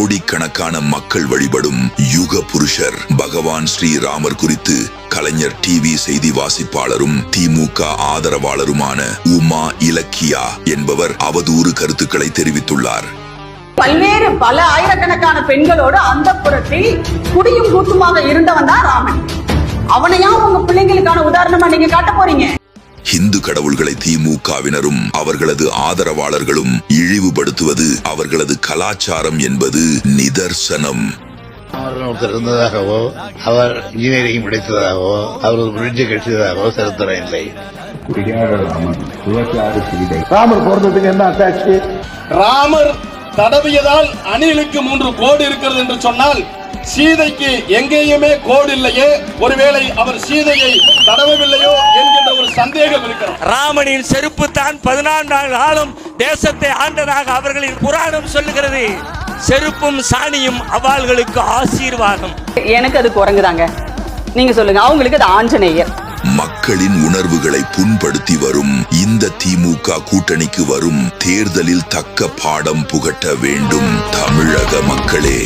கோடிக்கணக்கான மக்கள் வழிபடும் யுக புருஷர் பகவான் ஸ்ரீராமர் குறித்து கலைஞர் டிவி செய்தி வாசிப்பாளரும் திமுக ஆதரவாளருமான உமா இலக்கியா என்பவர் அவதூறு கருத்துக்களை தெரிவித்துள்ளார். பல்வேறு பல ஆயிரக்கணக்கான பெண்களோடு அந்த புறத்தில் குடியும் கூட்டுமாக இருந்தவன் தான் ராமன். அவனையா உங்க பிள்ளைங்களுக்கான உதாரணமா நீங்க காட்ட போறீங்க? இந்து கடவுள்களை திமுகவினரும் அவர்களது ஆதரவாளர்களும் இழிவுபடுத்துவது அவர்களது கலாச்சாரம் என்பது நிதர்சனம். ஒருத்தர் இருந்ததாகவோ அவர் இன்ஜினியரிங் படித்ததாகவோ அவர் ஒரு பிரிட்ஜ் கட்டியதாகவோ சரித்திரம் இல்லை. ராமர் பிறந்ததுக்கு என்ன அட்டாச்சு? ராமர் தடவியதால் அணிலுக்கு 3 கோடு இருக்கிறது என்று சொன்னால் சீதைக்கு எங்கேயுமே கோடு இல்லையே, ஒருவேளை அவர் சீதையை தடவவில்லையோ என்கின்ற ஒரு சந்தேகம் இருக்கிறது. ராமனின் செருப்பு தான் 14 காலம் தேசத்தை ஆண்டதாக அவர்களின் புராணம் சொல்லுகிறது. செருப்பும் சாணியும் அவர்களுக்கு ஆசீர்வாதம். எனக்கு அது குரங்குதாங்க, நீங்க சொல்லுங்க. அவங்களுக்கு அது ஆஞ்சநேயர். மக்களின் உணர்வுகளை புண்படுத்தி வரும் இந்த திமுக கூட்டணிக்கு வரும் தேர்தலில் தக்க பாடம் புகட்ட வேண்டும் தமிழக மக்களே.